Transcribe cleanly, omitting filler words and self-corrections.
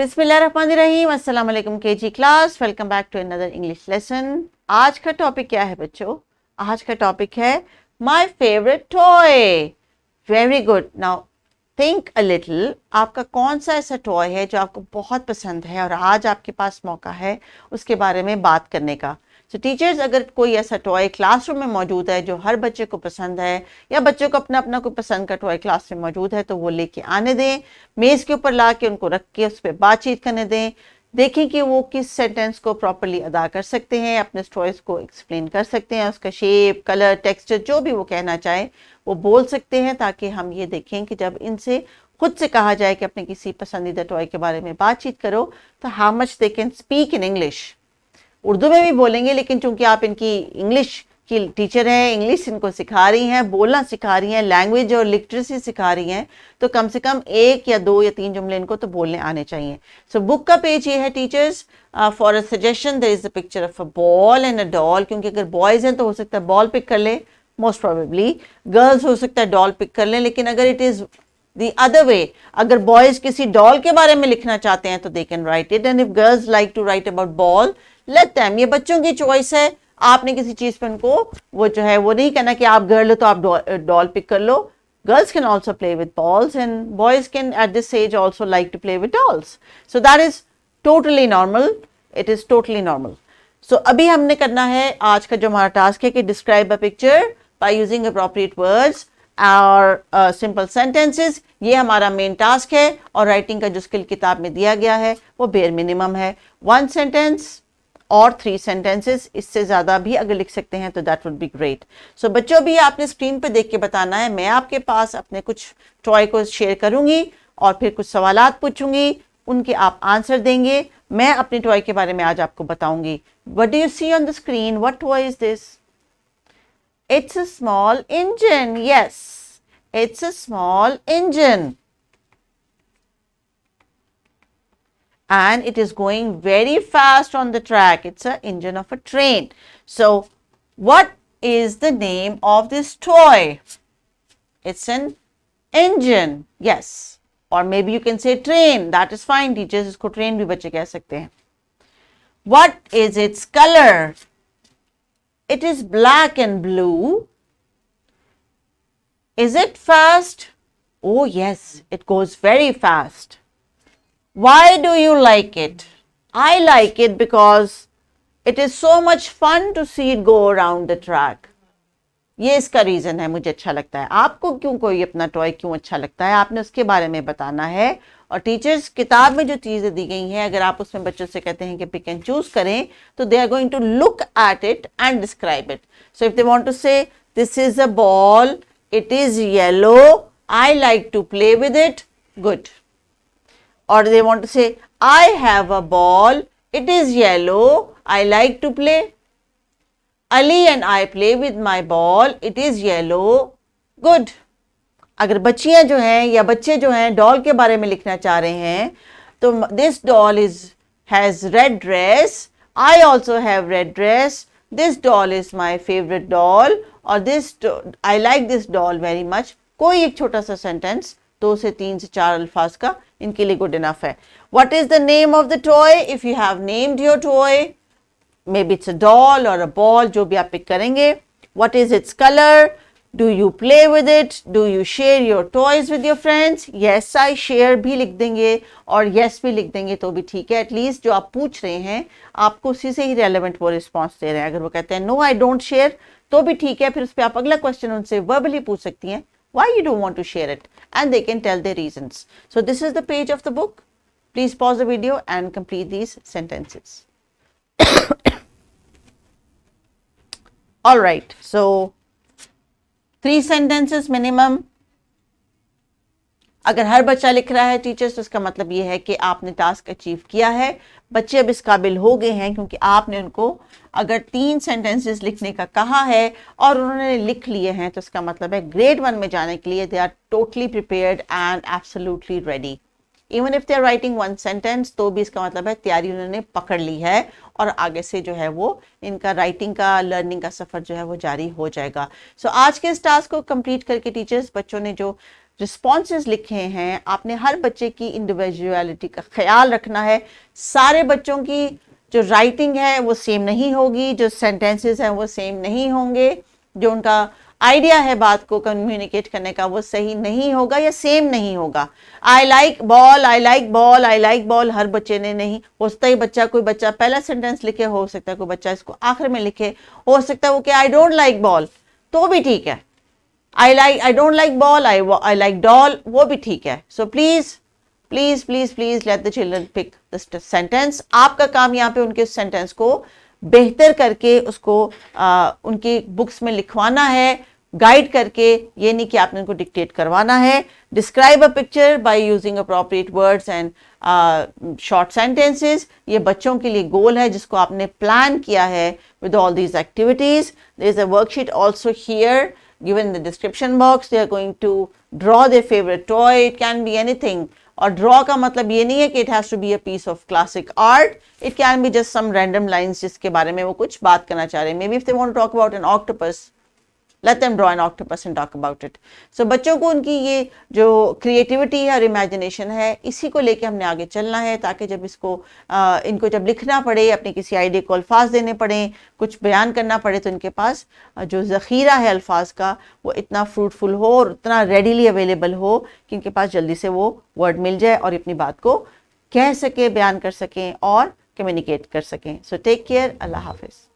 बिस्मिल्लाहिर्रहमानिर्रहीम, अस्सलाम वालेकुम KG class, welcome back to another English lesson. आज का टॉपिक क्या है बच्चों? आज का टॉपिक है my favourite toy. Very good. Now think a little, आपका कौन सा ऐसा टॉय है जो आपको बहुत पसंद है और आज आपके पास मौका है उसके बारे में बात करने का। तो टीचर्स, अगर कोई ऐसा टॉय क्लासरूम में मौजूद है जो हर बच्चे को पसंद है या बच्चों को अपना अपना कोई पसंद का टॉय क्लास में मौजूद है तो वो लेके आने दें, मेज़ के ऊपर ला के उनको रख के उस पर बातचीत करने दें। देखें कि वो किस सेंटेंस को प्रॉपरली अदा कर सकते हैं, अपने टॉयज को एक्सप्लेन कर सकते हैं, उसका शेप, कलर, टेक्सचर जो भी वो कहना चाहे वो बोल सकते हैं, ताकि हम ये देखें कि जब इनसे खुद से कहा जाए कि अपने किसी पसंदीदा टॉय के बारे में बातचीत करो तो how much they can speak in English. Urdu में भी बोलेंगे, लेकिन चूंकि आप इनकी इंग्लिश की टीचर हैं, इंग्लिश इनको सिखा रही हैं, बोलना सिखा रही हैं, लैंग्वेज और लिटरेसी सिखा रही हैं, तो कम से कम एक या दो या तीन जुमले इनको तो बोलने आने चाहिए। सो बुक का पेज ये है teachers. For a suggestion there is a picture of a ball and a doll, क्योंकि अगर बॉयज हैं तो हो सकता है बॉल पिक कर ले, मोस्ट प्रोबेबली गर्ल्स हो सकता है डॉल पिक कर लें, लेकिन अगर it is the other way, अगर बॉयज किसी डॉल के बारे में लिखना चाहते हैं तो they can write it, and if girls like to write about ball, let them. ये बच्चों की चॉइस है। आपने किसी चीज पे उनको वो जो है वो नहीं कहना कि आप गर्ल हो तो आप डॉल पिक कर लो। Girls can also play with balls and boys can at this age also like to play with dolls. So that is totally normal, it is totally normal. So अभी हमने करना है, आज का जो हमारा टास्क है कि describe a picture by using appropriate words और सिंपल सेंटेंसेस। ये हमारा मेन टास्क है और राइटिंग का जो स्किल किताब में दिया गया है वो बेयर मिनिमम है, 1 सेंटेंस और 3 सेंटेंसेस। इससे ज्यादा भी अगर लिख सकते हैं तो दैट वुड बी ग्रेट। सो बच्चों, भी आपने स्क्रीन पे देख के बताना है। मैं आपके पास अपने कुछ टॉय को शेयर करूंगी और फिर कुछ सवालात पूछूंगी, उनके आप आंसर देंगे। मैं अपने टॉय के बारे में आज आपको बताऊंगी। What do you see on the screen? What toy is this? It's a small engine. Yes, it's a small engine. And it is going very fast on the track. It's an engine of a train. So, what is the name of this toy? It's an engine. Yes. Or maybe you can say train. That is fine. Teachers isko train bhi bacche keh sakte hain. What is its color? It is black and blue. Is it fast? Oh yes, it goes very fast. Why do you like it? I like it because it is so much fun to see it go around the track. ये इसका reason है, मुझे अच्छा लगता है। आपको क्यों, कोई अपना टॉय क्यों अच्छा लगता है, आपने उसके बारे में बताना है। और टीचर्स किताब में जो चीजें दी गई हैं, अगर आप उसमें बच्चों से कहते हैं कि पिक एंड चूज करें तो they are going to look at it and describe it. So if they want to say this is a ball, it is yellow, I like to play with it, good. और they want to say I have a ball, it is yellow, I like to play, Ali and I play with my ball, it is yellow, good। अगर बच्चियां जो हैं या बच्चे जो हैं doll के बारे में लिखना चाह रहे हैं तो this doll has red dress, I also have red dress, this doll is my favorite doll, और I like this doll very much। कोई एक छोटा सा सेंटेंस 2 से 3 से 4 अल्फाज का इनके लिए गुड इनफ है। What is the name of the toy? If you have named your toy, maybe it's a doll or a ball, जो भी आप पिक करेंगे। What is its color? Do you play with it? Do you share your toys with your friends? Yes, I share भी लिख देंगे और yes भी लिख देंगे तो भी ठीक है। एटलीस्ट जो आप पूछ रहे हैं आपको उसी से ही रेलेवेंट वो रिस्पॉन्स दे रहे हैं। अगर वो कहते हैं नो आई डोंट शेयर तो भी ठीक है, फिर उस पर आप अगला क्वेश्चन उनसे वर्बली पूछ सकती हैं, why you don't want to share it, and they can tell their reasons. So this is the page of the book. Please pause the video and complete these sentences. All right, so 3 sentences minimum। अगर हर बच्चा लिख रहा है teachers तो इसका मतलब ये है कि आपने टास्क अचीव किया है। बच्चे अब इस काबिल हो गए हैं क्योंकि आपने उनको अगर 3 सेंटेंसेस लिखने का कहा है और उन्होंने लिख लिए हैं तो इसका मतलब है ग्रेड 1 में जाने के लिए they are totally prepared and absolutely ready. Even if they are writing 1 sentence तो भी इसका मतलब है तैयारी उन्होंने पकड़ ली है और आगे से जो है वो इनका राइटिंग का, लर्निंग का सफर जो है वो जारी हो जाएगा। सो आज के इस टास्क को कंप्लीट करके टीचर्स, बच्चों ने जो रिस्पॉन्सेज लिखे हैं, आपने हर बच्चे की इंडिविजुअलिटी का ख्याल रखना है। सारे बच्चों की जो राइटिंग है वो सेम नहीं होगी, जो सेंटेंसेस हैं वो सेम नहीं होंगे, जो उनका आइडिया है बात को कम्युनिकेट करने का वो सही नहीं होगा या सेम नहीं होगा। I like ball, I like ball, I like ball हर बच्चे ने नहीं, हो सकता है बच्चा, कोई बच्चा पहला सेंटेंस लिखे, हो सकता है कोई बच्चा इसको आखिर में लिखे, हो सकता है वो कि आई डोंट लाइक बॉल, तो भी ठीक है। I don't like ball, I like doll, वो भी ठीक है। So please please please please let the children pick the sentence. आपका काम यहाँ पे उनके सेंटेंस को बेहतर करके उसको उनकी बुक्स में लिखवाना है, गाइड करके, ये नहीं कि आपने उनको डिक्टेट करवाना है। Describe a picture by using appropriate words and short sentences, ये बच्चों के लिए गोल है जिसको आपने प्लान किया है with all these activities. There is a worksheet also here given in the description box. They are going to draw their favorite toy. It can be anything. और ड्रॉ का मतलब ये नहीं है कि it has to be a piece of classic art, it can be just some random lines जिसके बारे में वो कुछ बात करना चाह रहे हैं। Maybe if they want to talk about an octopus, let them draw an octopus and talk about it. So बच्चों को उनकी ये जो क्रिएटिविटी है और इमेजिनेशन है, इसी को लेके हमने आगे चलना है, ताकि जब इसको इनको जब लिखना पड़े, अपने किसी आइडिया को अल्फाज देने पड़े, कुछ बयान करना पड़े, तो इनके पास जो ज़ख़ीरा है अल्फाज का वो इतना फ्रूटफुल हो और इतना रेडीली अवेलेबल हो कि इनके पास जल्दी से वो वर्ड मिल जाए और अपनी बात को कह सके, बयान कर सकें और कम्युनिकेट कर सकें। सो टेक केयर, अल्लाह हाफिज़।